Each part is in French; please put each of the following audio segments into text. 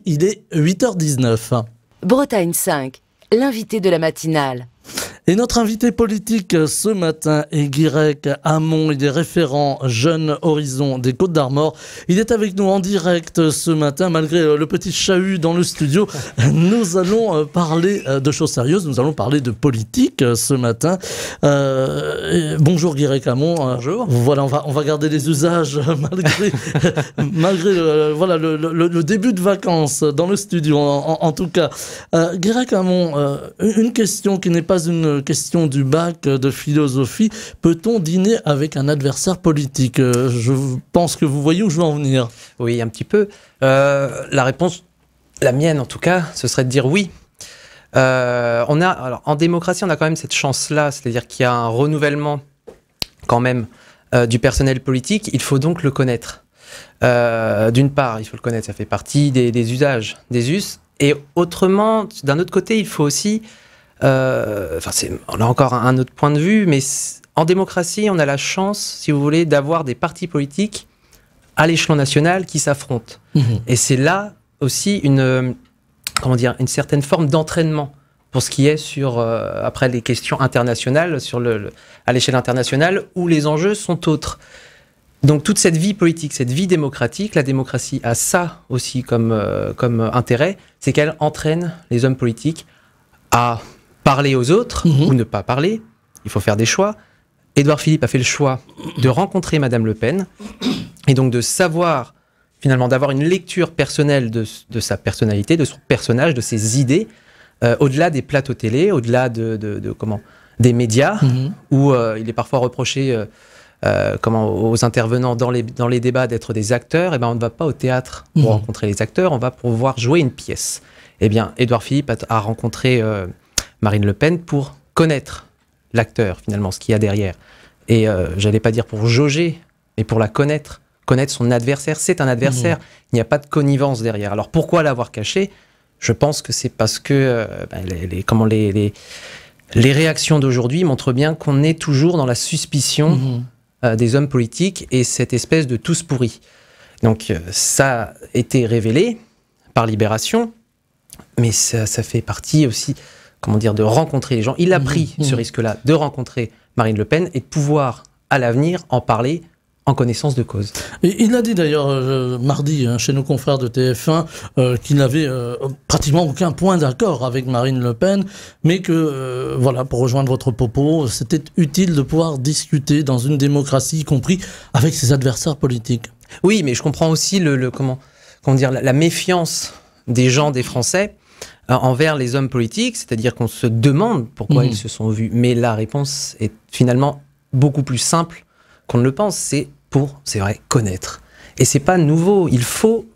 Il est 8h19. Bretagne 5, l'invité de la matinale. Et notre invité politique ce matin est Guirec Hamon, il est référent Jeunes Horizons des Côtes-d'Armor. Il est avec nous en direct ce matin, malgré le petit chahut dans le studio. Nous allons parler de choses sérieuses, nous allons parler de politique ce matin. Bonjour Guirec Hamon. Bonjour. Voilà, on va garder les usages malgré le début de vacances dans le studio en tout cas. Guirec Hamon, une question qui n'est pas une question du bac de philosophie. Peut-on dîner avec un adversaire politique? Je pense que vous voyez où je veux en venir. Oui, un petit peu. La réponse, la mienne en tout cas, ce serait de dire oui. Alors, en démocratie, on a quand même cette chance-là, c'est-à-dire qu'il y a un renouvellement quand même du personnel politique. Il faut donc le connaître. D'une part, il faut le connaître, ça fait partie des usages, des us. Et autrement, d'un autre côté, il faut aussi... on a encore un autre point de vue, mais en démocratie, on a la chance, si vous voulez, d'avoir des partis politiques à l'échelon national qui s'affrontent. Et c'est là aussi une certaine forme d'entraînement pour ce qui est sur, après les questions internationales, à l'échelle internationale, où les enjeux sont autres. Donc toute cette vie politique, cette vie démocratique, la démocratie a ça aussi comme intérêt, c'est qu'elle entraîne les hommes politiques à parler aux autres ou ne pas parler. Il faut faire des choix. Édouard Philippe a fait le choix de rencontrer Madame Le Pen et donc de savoir, finalement, d'avoir une lecture personnelle de sa personnalité, de son personnage, de ses idées, au-delà des plateaux télé, au-delà des médias, où il est parfois reproché aux intervenants dans les débats d'être des acteurs. Eh ben, on ne va pas au théâtre pour rencontrer les acteurs, on va pouvoir jouer une pièce. Eh bien, Édouard Philippe a rencontré Marine Le Pen pour connaître l'acteur, finalement, ce qu'il y a derrière. Et j'allais pas dire pour jauger, mais pour la connaître son adversaire. C'est un adversaire, il n'y a pas de connivence derrière. Alors pourquoi l'avoir caché? Je pense que c'est parce que les réactions d'aujourd'hui montrent bien qu'on est toujours dans la suspicion des hommes politiques et cette espèce de tous pourris. Donc ça a été révélé par Libération, mais ça fait partie aussi, de rencontrer les gens. Il a pris ce risque-là de rencontrer Marine Le Pen et de pouvoir, à l'avenir, en parler en connaissance de cause. Et il a dit d'ailleurs mardi chez nos confrères de TF1 qu'il n'avait pratiquement aucun point d'accord avec Marine Le Pen, mais que, pour rejoindre votre propos, c'était utile de pouvoir discuter dans une démocratie, y compris avec ses adversaires politiques. Oui, mais je comprends aussi la méfiance des gens, des Français, envers les hommes politiques, c'est-à-dire qu'on se demande pourquoi ils se sont vus. Mais la réponse est finalement beaucoup plus simple qu'on ne le pense. C'est vrai, connaître. Et c'est pas nouveau. Il faut...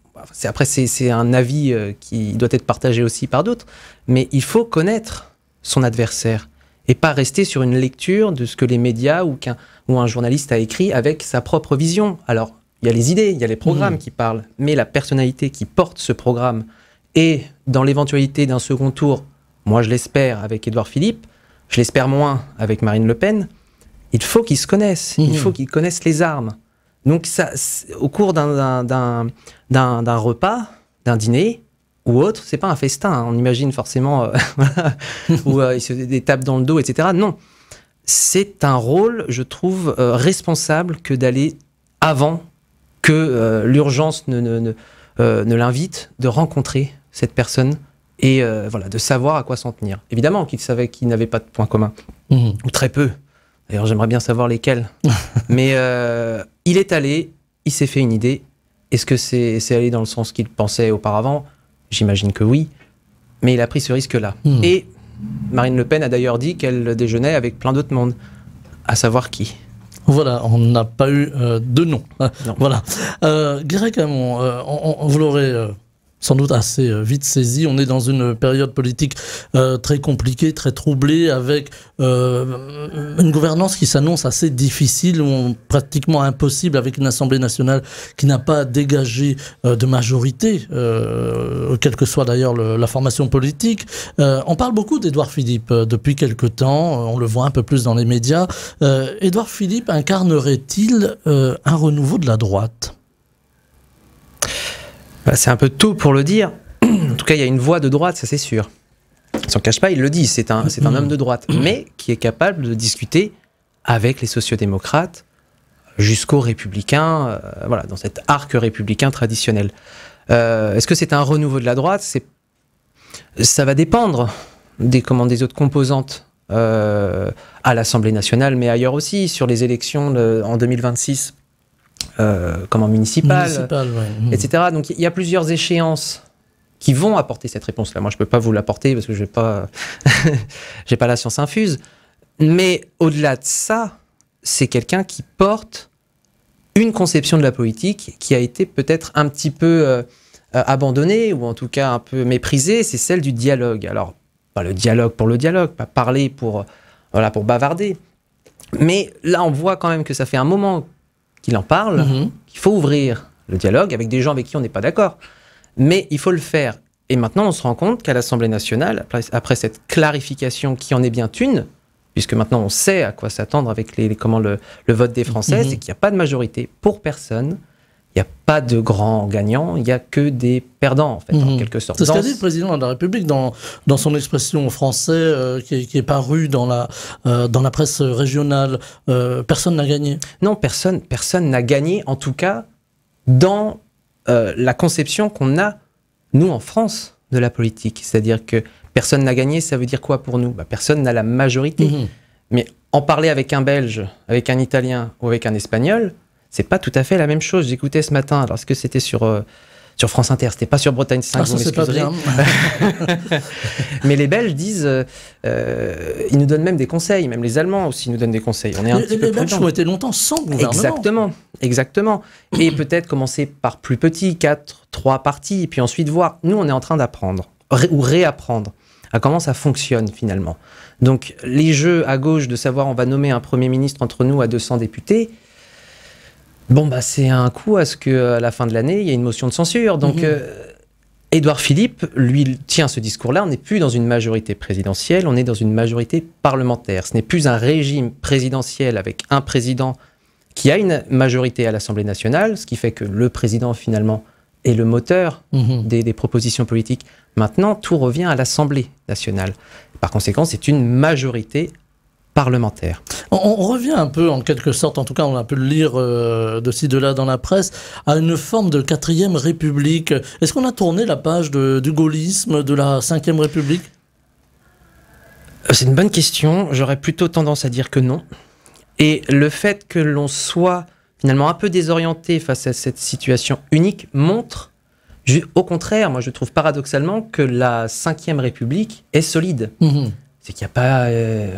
Après, c'est un avis qui doit être partagé aussi par d'autres, mais il faut connaître son adversaire et pas rester sur une lecture de ce que les médias ou un journaliste a écrit avec sa propre vision. Alors, il y a les idées, il y a les programmes qui parlent, mais la personnalité qui porte ce programme et dans l'éventualité d'un second tour, moi je l'espère avec Édouard Philippe, je l'espère moins avec Marine Le Pen, il faut qu'ils se connaissent, il faut qu'ils connaissent les armes. Donc ça, au cours d'un repas, d'un dîner ou autre, c'est pas un festin, hein, on imagine forcément où il se des tapes dans le dos, etc. Non, c'est un rôle, je trouve, responsable que d'aller avant que l'urgence ne l'invite, de rencontrer cette personne et de savoir à quoi s'en tenir. Évidemment qu'il savait qu'il n'avait pas de points communs, ou très peu. D'ailleurs, j'aimerais bien savoir lesquels. Mais il est allé, il s'est fait une idée. Est-ce que c'est allé dans le sens qu'il pensait auparavant? J'imagine que oui. Mais il a pris ce risque-là. Et Marine Le Pen a d'ailleurs dit qu'elle déjeunait avec plein d'autres mondes. À savoir qui? Voilà, on n'a pas eu de nom. Non. Voilà. Guirec Hamon, vous l'aurez sans doute assez vite saisi, on est dans une période politique très compliquée, très troublée, avec une gouvernance qui s'annonce assez difficile, ou pratiquement impossible, avec une Assemblée nationale qui n'a pas dégagé de majorité, quelle que soit d'ailleurs la formation politique. On parle beaucoup d'Édouard Philippe depuis quelque temps, on le voit un peu plus dans les médias. Édouard Philippe incarnerait-il un renouveau de la droite ? C'est un peu tôt pour le dire. cas, il y a une voix de droite, ça c'est sûr. Il s'en cache pas, il le dit, c'est un homme de droite, mais qui est capable de discuter avec les sociodémocrates jusqu'aux républicains, voilà, dans cet arc républicain traditionnel. Est-ce que c'est un renouveau de la droite? Ça va dépendre des autres composantes à l'Assemblée nationale, mais ailleurs aussi, sur les élections en 2026, municipales, etc. Donc il y a plusieurs échéances qui vont apporter cette réponse-là. Moi, je ne peux pas vous l'apporter parce que je n'ai pas, j'ai pas la science infuse. Mais au-delà de ça, c'est quelqu'un qui porte une conception de la politique qui a été peut-être un petit peu abandonnée ou en tout cas un peu méprisée, c'est celle du dialogue. Alors, pas le dialogue pour le dialogue, pas parler pour bavarder. Mais là, on voit quand même que ça fait un moment qu'il en parle, qu'il faut ouvrir le dialogue avec des gens avec qui on n'est pas d'accord. Mais il faut le faire. Et maintenant, on se rend compte qu'à l'Assemblée nationale, après cette clarification qui en est bien une, puisque maintenant on sait à quoi s'attendre avec le vote des Français, c'est qu'il n'y a pas de majorité pour personne, il n'y a pas de grands gagnants, il n'y a que des perdants, en fait, en quelque sorte. C'est ce qu'a dit le président de la République dans son expression en français qui est parue dans la presse régionale. Personne n'a gagné. Non, personne n'a gagné, en tout cas, dans la conception qu'on a, nous, en France, de la politique. C'est-à-dire que personne n'a gagné, ça veut dire quoi pour nous? Personne n'a la majorité. Mais en parler avec un Belge, avec un Italien ou avec un Espagnol, c'est pas tout à fait la même chose. J'écoutais ce matin, alors est-ce que c'était sur France Inter, c'était pas sur Bretagne 5, vous m'excuserez. Mais les Belges disent, ils nous donnent même des conseils, même les Allemands aussi nous donnent des conseils. On est un petit peu les Belges ont été longtemps sans gouvernement. Exactement. Et peut-être commencer par plus petit, 3 partis, et puis ensuite voir. Nous, on est en train d'apprendre, ou réapprendre, à comment ça fonctionne finalement. Donc, les jeux à gauche de savoir on va nommer un Premier ministre entre nous à 200 députés, c'est un coup à ce qu'à la fin de l'année, il y ait une motion de censure. Donc, Édouard Philippe, lui, tient ce discours-là. On n'est plus dans une majorité présidentielle, on est dans une majorité parlementaire. Ce n'est plus un régime présidentiel avec un président qui a une majorité à l'Assemblée nationale, ce qui fait que le président, finalement, est le moteur des propositions politiques. Maintenant, tout revient à l'Assemblée nationale. Par conséquent, c'est une majorité parlementaire. On revient un peu, en quelque sorte, en tout cas on a pu le lire de ci, de là dans la presse, à une forme de 4e République. Est-ce qu'on a tourné la page du gaullisme, de la 5e République? C'est une bonne question. J'aurais plutôt tendance à dire que non. Et le fait que l'on soit finalement un peu désorienté face à cette situation unique montre, au contraire, moi je trouve paradoxalement que la 5e République est solide. C'est qu'il n'y a pas...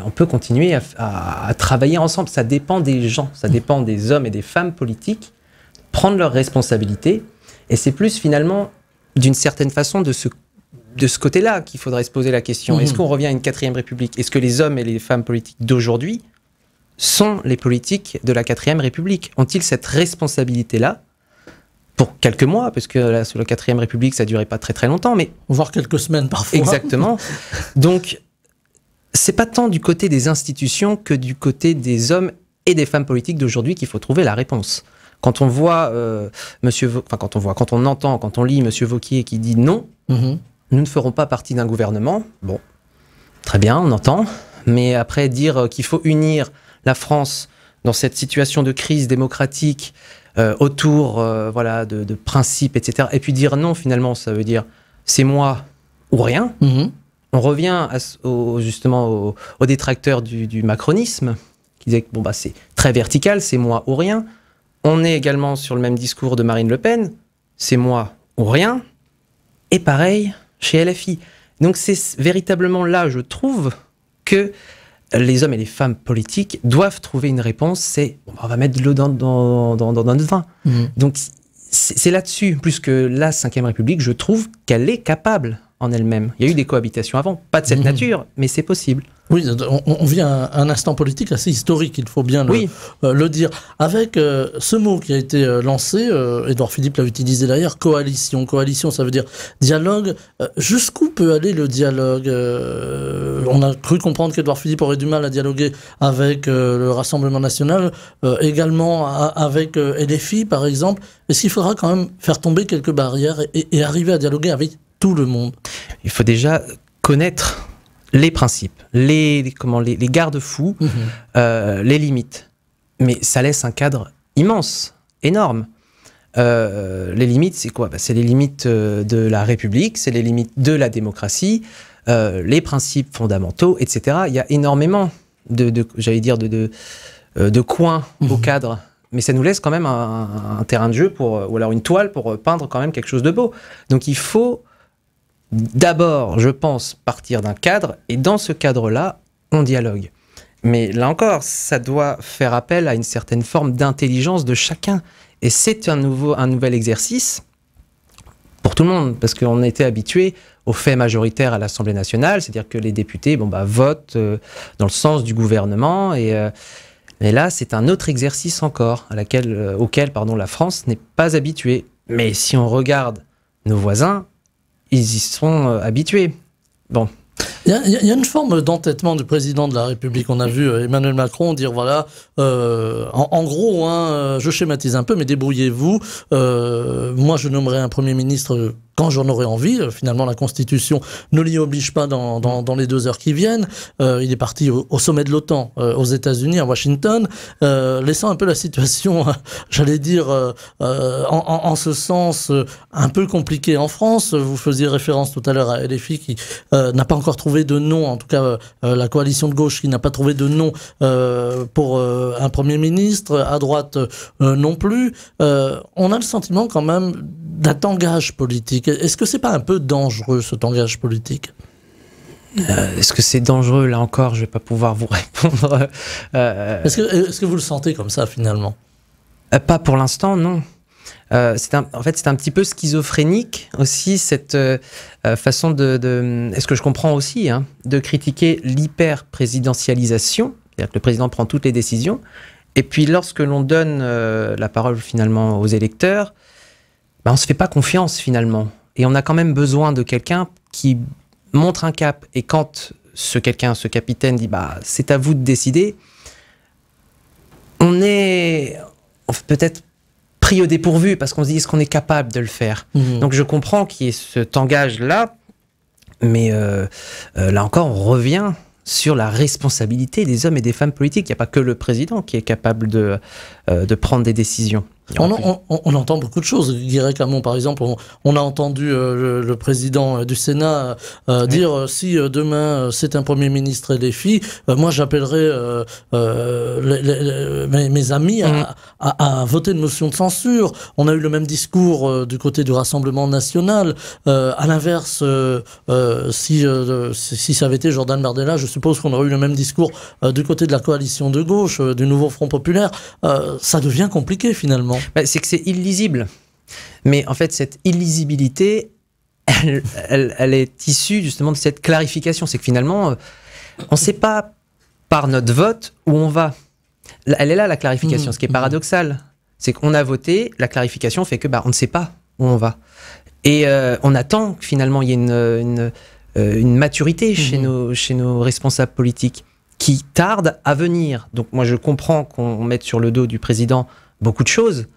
on peut continuer à travailler ensemble. Ça dépend des gens, ça dépend des hommes et des femmes politiques, prendre leurs responsabilités. Et c'est plus finalement, d'une certaine façon, de ce côté-là qu'il faudrait se poser la question. Est-ce qu'on revient à une 4e République? Est-ce que les hommes et les femmes politiques d'aujourd'hui sont les politiques de la 4e République? Ont-ils cette responsabilité-là pour quelques mois? Parce que là, sous la 4e République, ça ne durait pas très très longtemps, mais... Voire quelques semaines parfois. Exactement. Donc... c'est pas tant du côté des institutions que du côté des hommes et des femmes politiques d'aujourd'hui qu'il faut trouver la réponse. Quand on voit quand on lit Monsieur Wauquiez qui dit non, nous ne ferons pas partie d'un gouvernement. Bon, très bien, on entend. Mais après dire qu'il faut unir la France dans cette situation de crise démocratique autour de principes, etc. Et puis dire non, finalement, ça veut dire c'est moi ou rien. On revient justement aux détracteurs du macronisme, qui disaient que c'est très vertical, c'est moi ou rien. On est également sur le même discours de Marine Le Pen, c'est moi ou rien. Et pareil chez LFI. Donc c'est véritablement là, je trouve, que les hommes et les femmes politiques doivent trouver une réponse. C'est on va mettre de l'eau dans notre vin. Donc c'est là-dessus, plus que la 5e République, je trouve qu'elle est capable en elle-même. Il y a eu des cohabitations avant, pas de cette nature, mais c'est possible. Oui, on vit un instant politique assez historique, il faut bien le dire. Avec ce mot qui a été lancé, Édouard Philippe l'a utilisé d'ailleurs, coalition. Coalition, ça veut dire dialogue. Jusqu'où peut aller le dialogue? On a cru comprendre qu'Édouard Philippe aurait du mal à dialoguer avec le Rassemblement national, également avec LFI, par exemple. Est-ce qu'il faudra quand même faire tomber quelques barrières et arriver à dialoguer avec tout le monde? Il faut déjà connaître les principes, les garde-fous, les limites. Mais ça laisse un cadre immense, énorme. Les limites, c'est quoi? C'est les limites de la République, c'est les limites de la démocratie, les principes fondamentaux, etc. Il y a énormément de coins au cadre. Mais ça nous laisse quand même un terrain de jeu ou alors une toile pour peindre quand même quelque chose de beau. Donc il faut d'abord, je pense, partir d'un cadre, et dans ce cadre-là, on dialogue. Mais là encore, ça doit faire appel à une certaine forme d'intelligence de chacun. Et c'est un nouvel exercice pour tout le monde, parce qu'on était habitué au fait majoritaire à l'Assemblée nationale, c'est-à-dire que les députés votent dans le sens du gouvernement, mais là, c'est un autre exercice encore, auquel la France n'est pas habituée. Mais si on regarde nos voisins, ils y sont habitués. Bon. Il y a une forme d'entêtement du président de la République. On a vu Emmanuel Macron dire, voilà, en gros, je schématise un peu, mais débrouillez-vous. Moi, je nommerai un Premier ministre quand j'en aurai envie. Finalement, la Constitution ne l'y oblige pas dans les 2 heures qui viennent. Il est parti au sommet de l'OTAN, aux États-Unis, à Washington, laissant un peu la situation, j'allais dire, en ce sens, un peu compliquée en France. Vous faisiez référence tout à l'heure à LFI qui n'a pas encore trouvé de nom, en tout cas la coalition de gauche qui n'a pas trouvé de nom pour un Premier ministre, à droite non plus. On a le sentiment quand même d'un tangage politique. Est-ce que c'est pas un peu dangereux, ce tangage politique? Est-ce que c'est dangereux? Là encore, je vais pas pouvoir vous répondre. Est-ce que vous le sentez comme ça, finalement? Pas pour l'instant, non. C'est un petit peu schizophrénique aussi, cette façon est-ce que je comprends aussi, de critiquer l'hyper-présidentialisation, c'est-à-dire que le président prend toutes les décisions, et puis lorsque l'on donne la parole finalement aux électeurs, on ne se fait pas confiance finalement. Et on a quand même besoin de quelqu'un qui montre un cap. Et quand ce capitaine dit c'est à vous de décider, on est peut-être pris au dépourvu parce qu'on se dit est-ce qu'on est capable de le faire. Donc je comprends qu'il y ait cet engagement-là, mais là encore on revient sur la responsabilité des hommes et des femmes politiques. Il n'y a pas que le président qui est capable de prendre des décisions. On entend beaucoup de choses. Guy Récamon, par exemple, on a entendu le président du Sénat dire si demain c'est un Premier ministre LFI, moi j'appellerai mes amis à voter une motion de censure. On a eu le même discours du côté du Rassemblement national. À l'inverse, si ça avait été Jordan Bardella, je suppose qu'on aurait eu le même discours du côté de la coalition de gauche, du Nouveau Front Populaire. Ça devient compliqué finalement. C'est que c'est illisible. Mais en fait, cette illisibilité, elle est issue justement de cette clarification. C'est que finalement, on ne sait pas par notre vote où on va. Elle est là, la clarification. Ce qui est paradoxal, c'est qu'on a voté, la clarification fait que on ne sait pas où on va. Et on attend que finalement il y ait une maturité chez nos responsables politiques qui tarde à venir. Donc moi, je comprends qu'on mette sur le dos du président beaucoup de choses.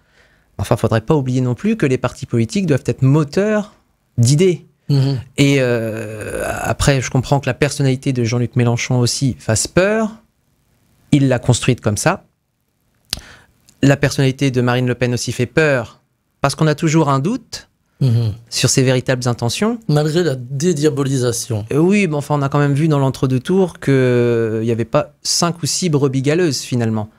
Enfin, il ne faudrait pas oublier non plus que les partis politiques doivent être moteurs d'idées. Et après, je comprends que la personnalité de Jean-Luc Mélenchon aussi fasse peur. Il l'a construite comme ça. La personnalité de Marine Le Pen aussi fait peur parce qu'on a toujours un doute sur ses véritables intentions. Malgré la dédiabolisation. Oui, mais enfin, on a quand même vu dans l'entre-deux tours qu'il n'y avait pas 5 ou 6 brebis galeuses, finalement,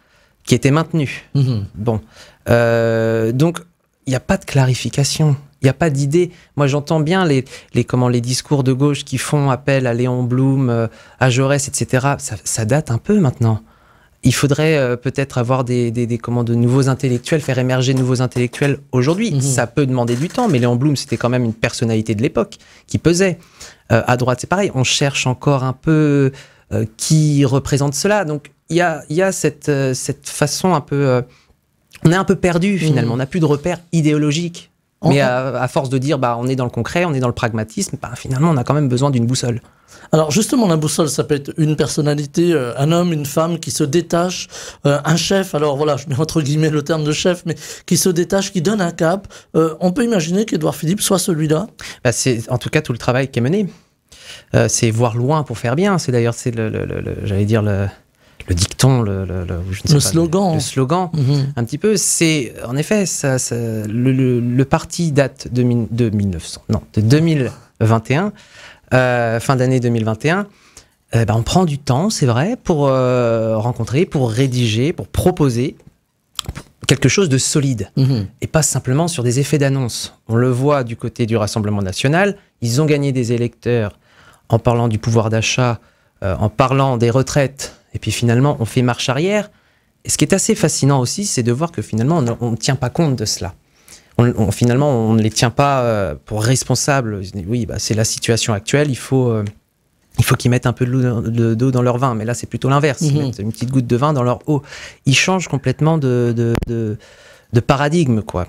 qui étaient maintenues. Bon. Donc, il n'y a pas de clarification. Il n'y a pas d'idée. Moi, j'entends bien les discours de gauche qui font appel à Léon Blum, à Jaurès, etc. Ça date un peu maintenant. Il faudrait peut-être avoir de nouveaux intellectuels, faire émerger de nouveaux intellectuels aujourd'hui. Ça peut demander du temps, mais Léon Blum, c'était quand même une personnalité de l'époque qui pesait. À droite, c'est pareil. On cherche encore un peu qui représente cela. Donc, il y a cette façon un peu... on est un peu perdu, finalement. On n'a plus de repères idéologiques. Mais à force de dire, on est dans le concret, on est dans le pragmatisme, finalement, on a quand même besoin d'une boussole. Alors justement, la boussole, ça peut être une personnalité, un homme, une femme qui se détache, un chef, alors voilà, je mets entre guillemets le terme de chef, mais qui se détache, qui donne un cap. On peut imaginer qu'Édouard Philippe soit celui-là. C'est en tout cas tout le travail qui est mené. C'est voir loin pour faire bien. C'est d'ailleurs, j'allais dire le dicton, le slogan. Le slogan, un petit peu. C'est, en effet, le parti date de 2021, fin d'année 2021. On prend du temps, c'est vrai, pour rencontrer, pour rédiger, pour proposer quelque chose de solide. Et pas simplement sur des effets d'annonce. On le voit du côté du Rassemblement national. Ils ont gagné des électeurs en parlant du pouvoir d'achat, en parlant des retraites. Et puis finalement, on fait marche arrière. Et ce qui est assez fascinant aussi, c'est de voir que finalement, on ne tient pas compte de cela. Finalement, on ne les tient pas pour responsables. Oui, c'est la situation actuelle, il faut qu'ils mettent un peu d'eau dans leur vin. Mais là, c'est plutôt l'inverse. Ils mettent une petite goutte de vin dans leur eau. Ils changent complètement de paradigme, quoi.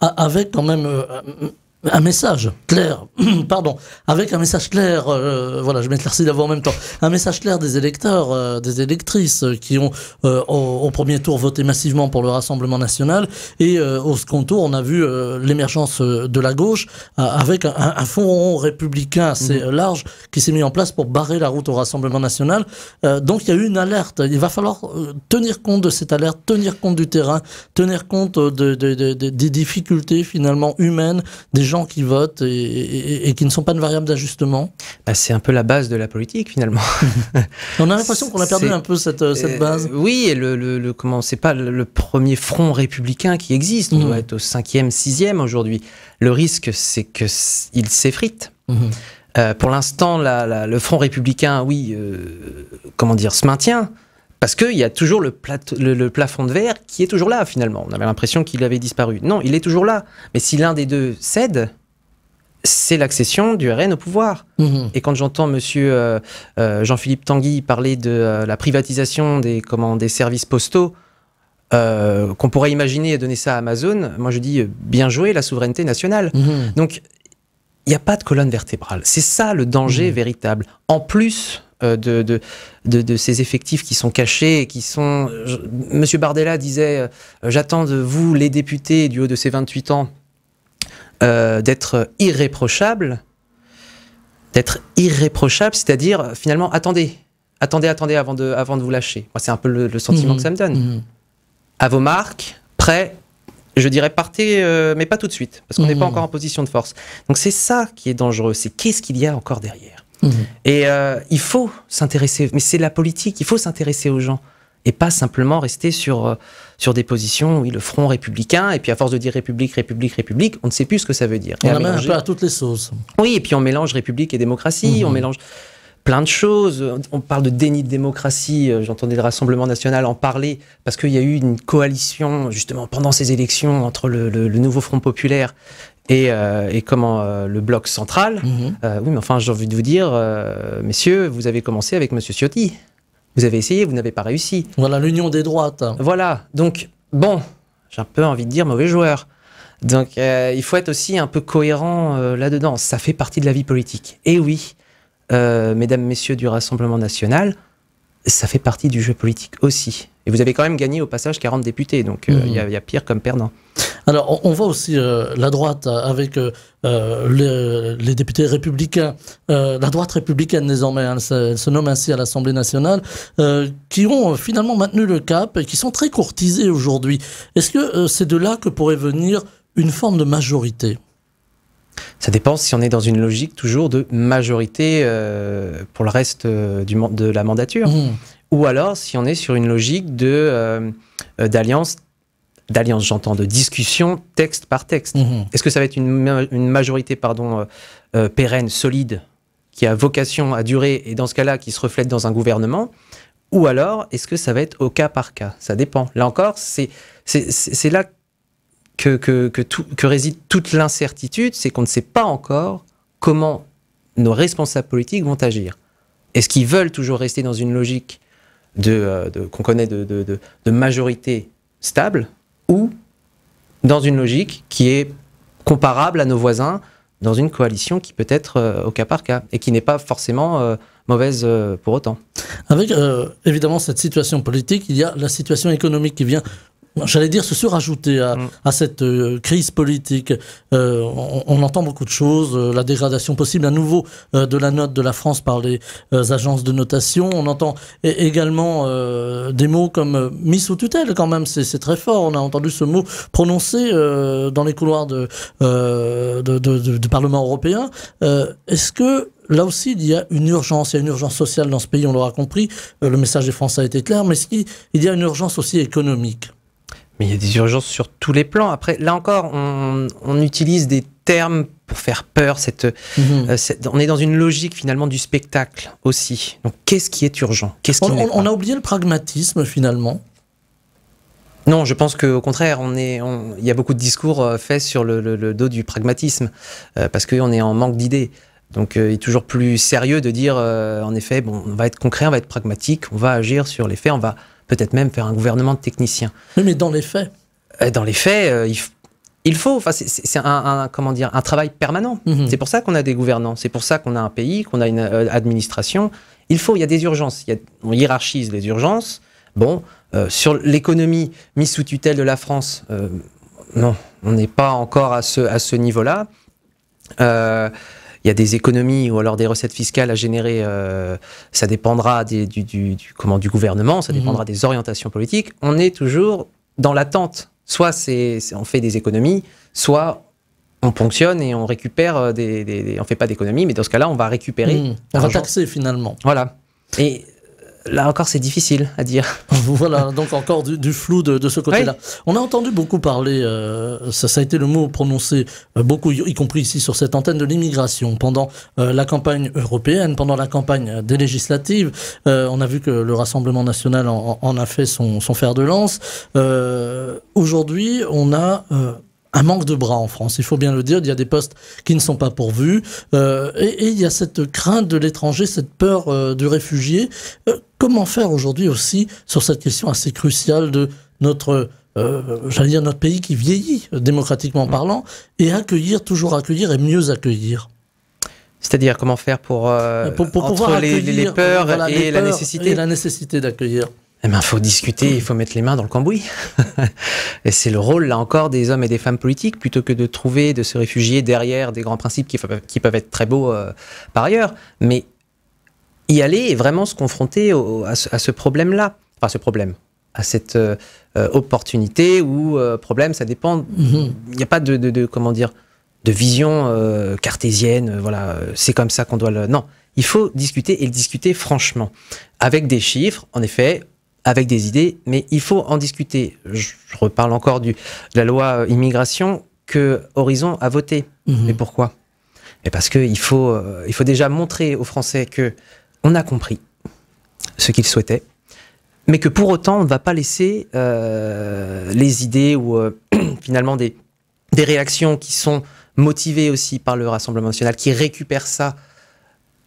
Avec quand même... un message clair, pardon, avec un message clair, voilà, je m'éclaircis d'abord en même temps, un message clair des électeurs, des électrices qui ont au premier tour voté massivement pour le Rassemblement national, et au second tour, on a vu l'émergence de la gauche avec un front républicain assez large qui s'est mis en place pour barrer la route au Rassemblement national. Donc il y a eu une alerte, il va falloir tenir compte de cette alerte, tenir compte du terrain, tenir compte des difficultés finalement humaines, des gens qui votent et qui ne sont pas une variable d'ajustement. C'est un peu la base de la politique, finalement. On a l'impression qu'on a perdu un peu cette base. Oui, et c'est pas le premier front républicain qui existe. On doit être au 5e, 6e aujourd'hui. Le risque, c'est qu'il s'effrite. Pour l'instant, le front républicain, se maintient. Parce qu'il y a toujours le plafond de verre qui est toujours là, finalement. On avait l'impression qu'il avait disparu. Non, il est toujours là. Mais si l'un des deux cède, c'est l'accession du RN au pouvoir. Et quand j'entends monsieur Jean-Philippe Tanguy parler de la privatisation des services postaux, qu'on pourrait imaginer donner ça à Amazon, moi je dis bien joué, la souveraineté nationale. Donc, il n'y a pas de colonne vertébrale. C'est ça le danger véritable. En plus... de ces effectifs qui sont cachés, qui sont... Monsieur Bardella disait j'attends de vous, les députés, du haut de ses 28 ans, d'être irréprochables, c'est-à-dire finalement attendez avant de vous lâcher. Moi, c'est un peu le sentiment que ça me donne. À vos marques, prêts, je dirais partez, mais pas tout de suite, parce qu'on n'est pas encore en position de force. Donc c'est ça qui est dangereux, c'est qu'est-ce qu'il y a encore derrière. Et il faut s'intéresser, mais c'est la politique, il faut s'intéresser aux gens et pas simplement rester sur des positions, le front républicain, et puis à force de dire république, on ne sait plus ce que ça veut dire. On la met un peu à toutes les sauces. Oui, et puis on mélange république et démocratie, on mélange plein de choses. On parle de déni de démocratie, j'entendais le Rassemblement national en parler, parce qu'il y a eu une coalition, justement, pendant ces élections, entre le nouveau Front populaire et le bloc central. Oui, mais enfin, j'ai envie de vous dire, messieurs, vous avez commencé avec monsieur Ciotti. Vous avez essayé, vous n'avez pas réussi. Voilà, l'union des droites. Voilà, donc, bon, j'ai un peu envie de dire mauvais joueur. Donc, il faut être aussi un peu cohérent là-dedans. Ça fait partie de la vie politique. Et oui, mesdames, messieurs du Rassemblement national, ça fait partie du jeu politique aussi. Et vous avez quand même gagné au passage 40 députés, donc il y a pire comme perdant. Alors, on voit aussi la droite avec les députés républicains, la droite républicaine désormais, elle se nomme ainsi à l'Assemblée nationale, qui ont finalement maintenu le cap et qui sont très courtisés aujourd'hui. Est-ce que c'est de là que pourrait venir une forme de majorité ? Ça dépend si on est dans une logique toujours de majorité pour le reste de la mandature, ou alors si on est sur une logique d'alliance, j'entends, de discussion texte par texte. Est-ce que ça va être une majorité pérenne, solide, qui a vocation à durer, et dans ce cas-là, qui se reflète dans un gouvernement, ou alors est-ce que ça va être au cas par cas? Ça dépend. Là encore, c'est là que réside toute l'incertitude, c'est qu'on ne sait pas encore comment nos responsables politiques vont agir. Est-ce qu'ils veulent toujours rester dans une logique qu'on connaît de majorité stable, ou dans une logique qui est comparable à nos voisins dans une coalition qui peut être au cas par cas et qui n'est pas forcément mauvaise pour autant. Avec évidemment cette situation politique, il y a la situation économique qui vient, j'allais dire, se surajouter à cette crise politique. On entend beaucoup de choses, la dégradation possible à nouveau de la note de la France par les agences de notation. On entend également des mots comme mis sous tutelle quand même, c'est très fort. On a entendu ce mot prononcé dans les couloirs du Parlement européen. Est-ce que là aussi, il y a une urgence sociale dans ce pays, on l'aura compris, le message des Français a été clair, mais est-ce qu'il y a une urgence aussi économique ? Mais il y a des urgences sur tous les plans. Après, là encore, on utilise des termes pour faire peur. On est dans une logique finalement du spectacle aussi. Donc, qu'est-ce qui est urgent ? Qu'est-ce qui n'est pas ? On a oublié le pragmatisme finalement. Non, je pense qu'au contraire, il y a beaucoup de discours faits sur le dos du pragmatisme, parce qu'on est en manque d'idées. Donc, il est toujours plus sérieux de dire, en effet, bon, on va être concret, on va être pragmatique, on va agir sur les faits, on va peut-être même faire un gouvernement de techniciens. Oui, mais dans les faits. Dans les faits, il faut. Enfin, c'est un travail permanent. C'est pour ça qu'on a des gouvernants. C'est pour ça qu'on a un pays, qu'on a une administration. Il y a des urgences. On hiérarchise les urgences. Bon, sur l'économie mise sous tutelle de la France, non, on n'est pas encore à ce niveau-là. Il y a des économies ou alors des recettes fiscales à générer, ça dépendra du gouvernement, ça dépendra des orientations politiques. On est toujours dans l'attente. Soit on fait des économies, soit on ponctionne et on récupère on fait pas d'économies, mais dans ce cas-là, on va récupérer. On va taxer finalement. Voilà. Et là encore, c'est difficile à dire. Voilà, donc encore du flou de ce côté-là. Oui. On a entendu beaucoup parler, ça a été le mot prononcé beaucoup, y compris ici sur cette antenne, de l'immigration pendant la campagne européenne, pendant la campagne des législatives. On a vu que le Rassemblement national en a fait son fer de lance. Aujourd'hui, on a un manque de bras en France, il faut bien le dire. Il y a des postes qui ne sont pas pourvus et il y a cette crainte de l'étranger, cette peur du réfugié. Comment faire aujourd'hui aussi sur cette question assez cruciale de notre pays qui vieillit démocratiquement parlant, et toujours accueillir et mieux accueillir? C'est-à-dire comment faire pour pouvoir accueillir les peurs et la nécessité? Et la nécessité d'accueillir. Eh bien, il faut discuter, il faut mettre les mains dans le cambouis. Et c'est le rôle, là encore, des hommes et des femmes politiques, plutôt que de se réfugier derrière des grands principes qui peuvent être très beaux par ailleurs. Mais y aller et vraiment se confronter à ce problème-là. Enfin, à cette opportunité ou problème, ça dépend. Il n'y a pas de vision cartésienne, voilà, c'est comme ça qu'on doit le... Non, il faut discuter et le discuter franchement, avec des chiffres, en effet, avec des idées, mais il faut en discuter. Je reparle encore de la loi immigration que Horizon a votée. Mais pourquoi? Et parce qu'il faut déjà montrer aux Français qu'on a compris ce qu'ils souhaitaient, mais que pour autant, on ne va pas laisser les idées ou finalement des réactions qui sont motivées aussi par le Rassemblement national, qui récupère ça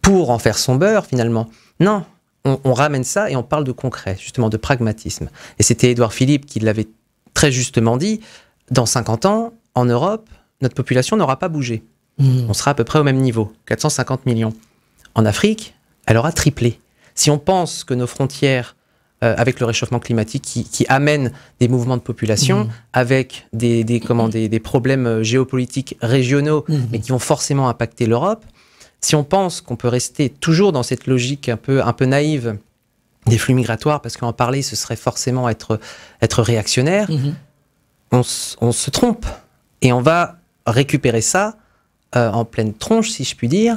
pour en faire son beurre, finalement. Non, on ramène ça et on parle de concret, justement, de pragmatisme. Et c'était Édouard Philippe qui l'avait très justement dit, dans 50 ans, en Europe, notre population n'aura pas bougé. On sera à peu près au même niveau, 450 millions. En Afrique, elle aura triplé. Si on pense que nos frontières, avec le réchauffement climatique qui amène des mouvements de population, avec des problèmes géopolitiques régionaux, mais qui vont forcément impacter l'Europe, si on pense qu'on peut rester toujours dans cette logique un peu naïve des flux migratoires, parce qu'en parler, ce serait forcément être réactionnaire, on se trompe. Et on va récupérer ça en pleine tronche, si je puis dire,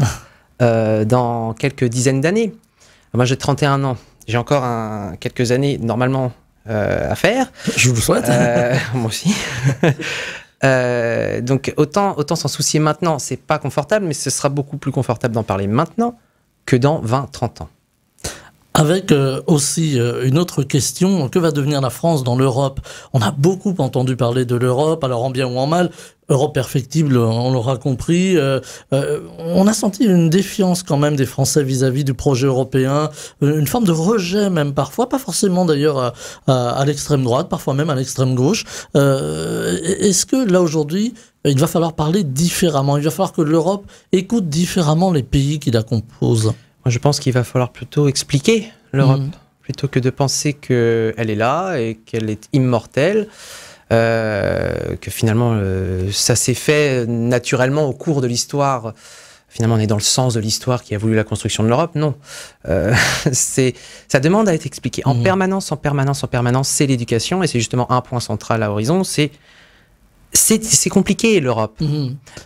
dans quelques dizaines d'années. Moi, j'ai 31 ans. J'ai encore quelques années, normalement, à faire. Je vous le souhaite. Moi aussi. Donc, autant s'en soucier maintenant. C'est pas confortable, mais ce sera beaucoup plus confortable d'en parler maintenant que dans 20-30 ans. Avec aussi une autre question, que va devenir la France dans l'Europe? On a beaucoup entendu parler de l'Europe, alors en bien ou en mal. Europe perfectible, on l'aura compris. On a senti une défiance quand même des Français vis-à-vis du projet européen, une forme de rejet même parfois, pas forcément d'ailleurs à l'extrême droite, parfois même à l'extrême gauche. Est-ce que là aujourd'hui, il va falloir parler différemment? Il va falloir que l'Europe écoute différemment les pays qui la composent? Moi, je pense qu'il va falloir plutôt expliquer l'Europe, plutôt que de penser qu'elle est là et qu'elle est immortelle, que finalement ça s'est fait naturellement au cours de l'histoire. Finalement, on est dans le sens de l'histoire qui a voulu la construction de l'Europe. Non, ça demande à être expliqué en permanence, en permanence, en permanence. C'est l'éducation et c'est justement un point central à Horizon. C'est compliqué l'Europe,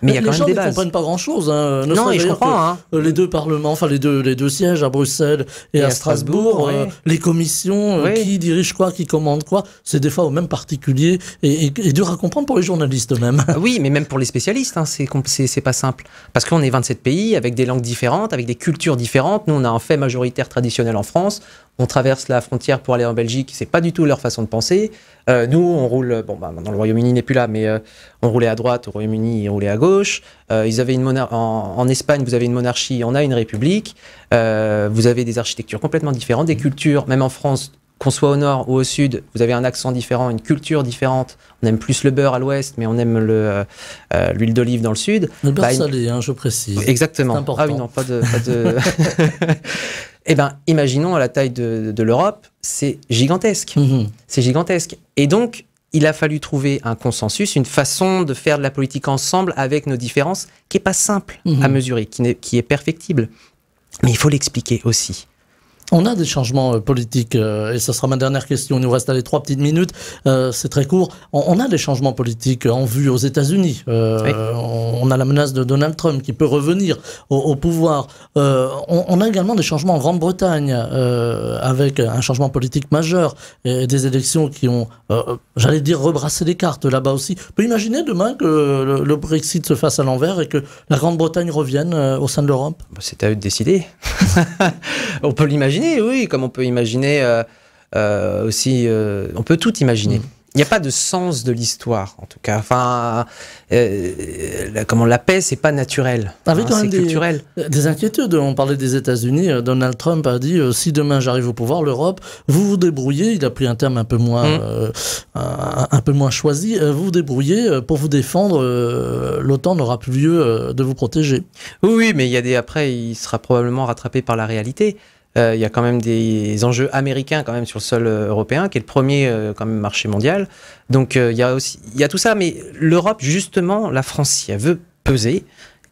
mais il y a quand même des bases. Les gens ne comprennent pas grand-chose. Hein. Non, et je comprends. Les deux parlements, enfin les deux sièges à Bruxelles et à Strasbourg, les commissions, qui dirigent quoi, qui commandent quoi, c'est des fois au même particulier et dur à comprendre pour les journalistes même. Oui, mais même pour les spécialistes, hein, c'est pas simple. Parce qu'on est 27 pays avec des langues différentes, avec des cultures différentes. Nous, on a un fait majoritaire traditionnel en France. On traverse la frontière pour aller en Belgique, c'est pas du tout leur façon de penser. Nous, on roule, maintenant le Royaume-Uni n'est plus là, mais on roulait à droite, au Royaume-Uni, ils roulaient à gauche. Ils avaient en Espagne, vous avez une monarchie, on a une république. Vous avez des architectures complètement différentes, des cultures, même en France, qu'on soit au nord ou au sud, vous avez un accent différent, une culture différente. On aime plus le beurre à l'ouest, mais on aime l'huile d'olive dans le sud. Le beurre salé, je précise. Exactement. C'est important. Ah oui, non, pas de... Eh bien, imaginons à la taille de l'Europe, c'est gigantesque. C'est gigantesque. Et donc, il a fallu trouver un consensus, une façon de faire de la politique ensemble avec nos différences, qui n'est pas simple à mesurer, qui est perfectible. Mais il faut l'expliquer aussi. On a des changements politiques, et ce sera ma dernière question, il nous reste 3 petites minutes, c'est très court. On a des changements politiques en vue aux États-Unis. On a la menace de Donald Trump qui peut revenir au pouvoir. On a également des changements en Grande-Bretagne, avec un changement politique majeur, et des élections qui ont, j'allais dire, rebrassé les cartes là-bas aussi. On peut imaginer demain que le Brexit se fasse à l'envers et que la Grande-Bretagne revienne au sein de l'Europe? C'est à eux de décider. On peut l'imaginer. Oui, comme on peut imaginer aussi, on peut tout imaginer. Il n'y a pas de sens de l'histoire, en tout cas. Enfin, la paix, c'est pas naturel. Avec quand même culturel. Des inquiétudes. On parlait des États-Unis. Donald Trump a dit si demain j'arrive au pouvoir, l'Europe, vous vous débrouillez. Il a pris un terme un peu moins choisi. Vous vous débrouillez pour vous défendre. L'OTAN n'aura plus lieu de vous protéger. Oui, mais après, il sera probablement rattrapé par la réalité. Il y a quand même des enjeux américains quand même sur le sol européen, qui est le premier quand même marché mondial. Donc il y a tout ça, mais l'Europe, justement, la France, si elle veut peser,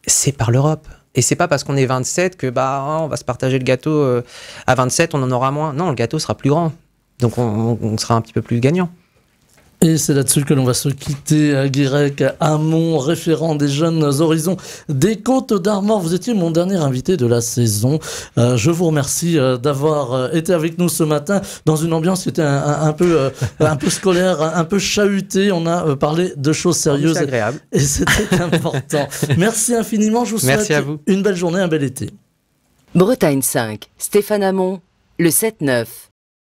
c'est par l'Europe. Et c'est pas parce qu'on est 27 que on va se partager le gâteau à 27, on en aura moins. Non, le gâteau sera plus grand. Donc on sera un petit peu plus gagnant. Et c'est là-dessus que l'on va se quitter. Guirec Hamon, référent des Jeunes Horizons des Côtes d'Armor. Vous étiez mon dernier invité de la saison. Je vous remercie d'avoir été avec nous ce matin dans une ambiance qui était un peu scolaire, un peu chahutée. On a parlé de choses sérieuses. C'est agréable. Et c'était important. Merci infiniment. Je vous souhaite une belle journée, un bel été. Bretagne 5, Stéphane Hamon, le 7-9.